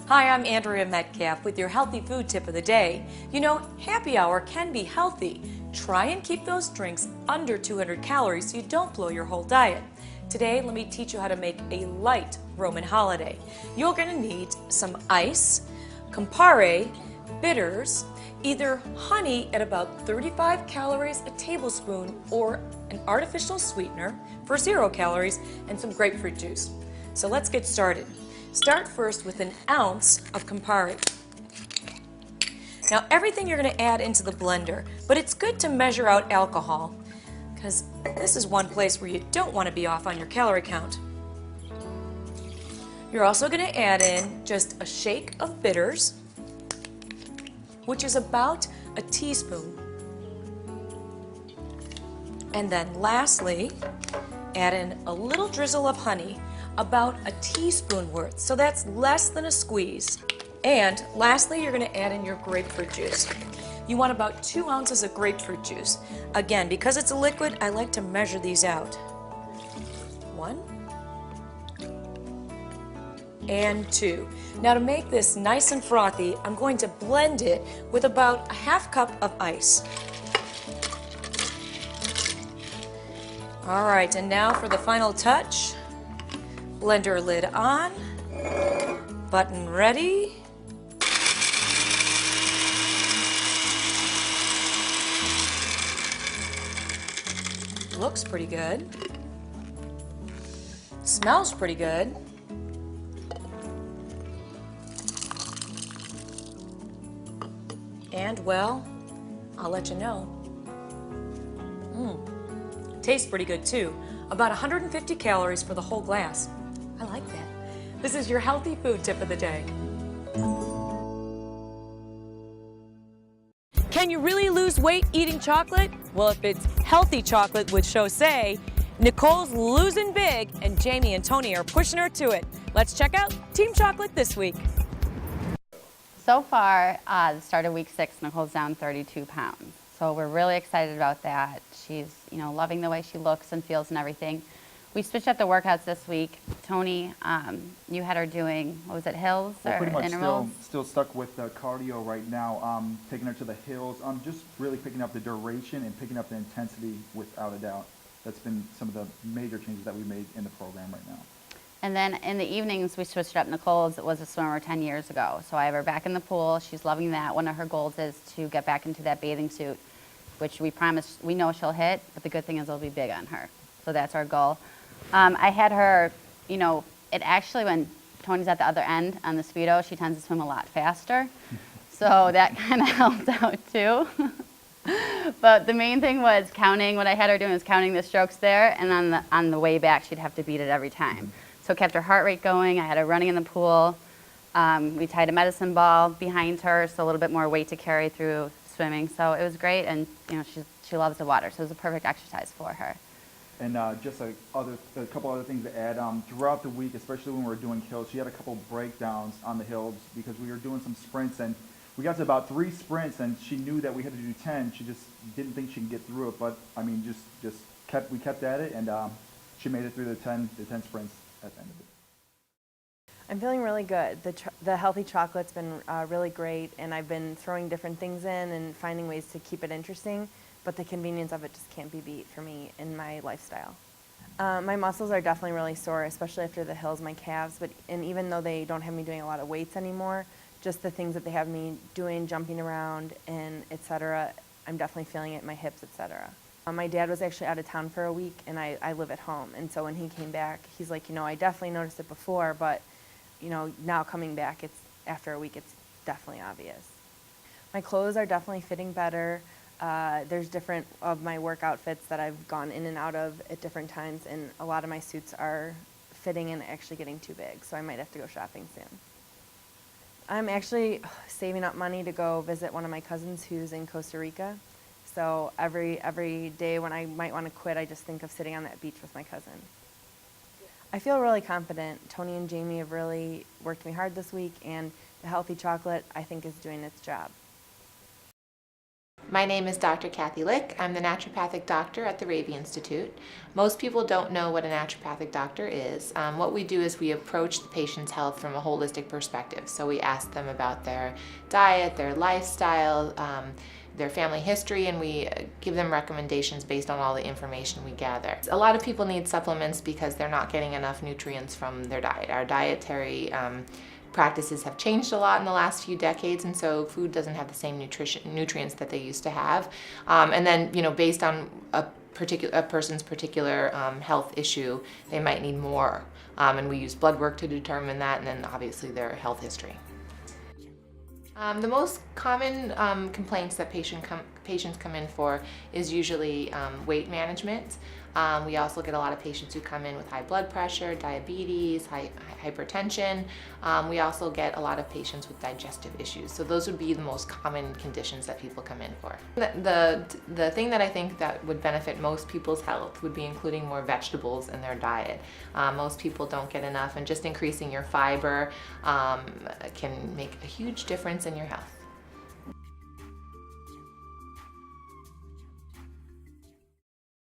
Hi, I'm Andrea Metcalf with your healthy food tip of the day. You know, happy hour can be healthy. Try and keep those drinks under 200 calories so you don't blow your whole diet. Today, let me teach you how to make a light Roman holiday. You're going to need some ice, Campari, bitters, either honey at about 35 calories a tablespoon or an artificial sweetener for 0 calories, and some grapefruit juice. So let's get started. Start first with an ounce of Campari. Now everything you're going to add into the blender, but it's good to measure out alcohol because this is one place where you don't want to be off on your calorie count. You're also going to add in just a shake of bitters, which is about a teaspoon. And then lastly, add in a little drizzle of honey, about a teaspoon worth, so that's less than a squeeze. And lastly, you're going to add in your grapefruit juice. You want about 2 ounces of grapefruit juice. Again, because it's a liquid, I like to measure these out. 1 and 2. Now to make this nice and frothy, I'm going to blend it with about a ½ cup of ice. All right, and now for the final touch. Blender lid on, button ready. Looks pretty good. Smells pretty good. And well, I'll let you know. Tastes pretty good too. About 150 calories for the whole glass. I like that. This is your healthy food tip of the day. Can you really lose weight eating chocolate? Well, if it's healthy chocolate with Chaussee, Nicole's losing big and Jamie and Tony are pushing her to it. Let's check out Team Chocolate this week. So far, the start of week 6, Nicole's down 32 pounds. So we're really excited about that. She's, loving the way she looks and feels and everything. We switched up the workouts this week. Tony, you had her doing, what was it, hills or pretty much intervals? still stuck with cardio right now, taking her to the hills. Just really picking up the duration and picking up the intensity without a doubt. That's been some of the major changes that we made in the program right now. And then in the evenings, we switched up. Nicole's was a swimmer 10 years ago. So I have her back in the pool. She's loving that. One of her goals is to get back into that bathing suit, which we know she'll hit, but the good thing is it'll be big on her. So that's our goal. I had her, it actually, when Tony's at the other end on the Speedo, she tends to swim a lot faster. So that kind of helped out too. But the main thing was counting. What I had her doing was counting the strokes there, and on the way back, she'd have to beat it every time. So it kept her heart rate going. I had her running in the pool. We tied a medicine ball behind her, so a little bit more weight to carry through swimming. So it was great, and she loves the water, so it was a perfect exercise for her. And just a couple other things to add. Throughout the week, especially when we were doing hills, she had a couple breakdowns on the hills because we were doing some sprints, and we got to about 3 sprints, and she knew that we had to do 10. She just didn't think she could get through it, but I mean, we kept at it, and she made it through the 10 sprints at the end of it. I'm feeling really good. The healthy chocolate's been really great, and I've been throwing different things in and finding ways to keep it interesting, but the convenience of it just can't be beat for me in my lifestyle. My muscles are definitely really sore, especially after the hills, my calves, and even though they don't have me doing a lot of weights anymore, just the things that they have me doing, jumping around and etc., I'm definitely feeling it in my hips, etc. My dad was actually out of town for a week, and I live at home, and so when he came back, he's like, I definitely noticed it before, but now coming back, after a week, it's definitely obvious. My clothes are definitely fitting better. There's different of my work outfits that I've gone in and out of at different times, and a lot of my suits are fitting and actually getting too big, so I might have to go shopping soon. I'm actually saving up money to go visit one of my cousins who's in Costa Rica. So every day when I might want to quit, I just think of sitting on that beach with my cousin. I feel really confident. Tony and Jamie have really worked me hard this week, and the healthy chocolate, I think, is doing its job. My name is Dr. Kathy Lick. I'm the naturopathic doctor at the Ravy Institute. Most people don't know what a naturopathic doctor is. What we do is we approach the patient's health from a holistic perspective. So we ask them about their diet, their lifestyle, their family history, and we give them recommendations based on all the information we gather. A lot of people need supplements because they're not getting enough nutrients from their diet. Our dietary practices have changed a lot in the last few decades, and so food doesn't have the same nutrients that they used to have. And then, based on a person's particular health issue, they might need more. And we use blood work to determine that, and then obviously their health history. The most common complaints that patients come in for is usually weight management. We also get a lot of patients who come in with high blood pressure, diabetes, hypertension. We also get a lot of patients with digestive issues. So those would be the most common conditions that people come in for. The thing that I think that would benefit most people's health would be including more vegetables in their diet. Most people don't get enough, and just increasing your fiber can make a huge difference in your health.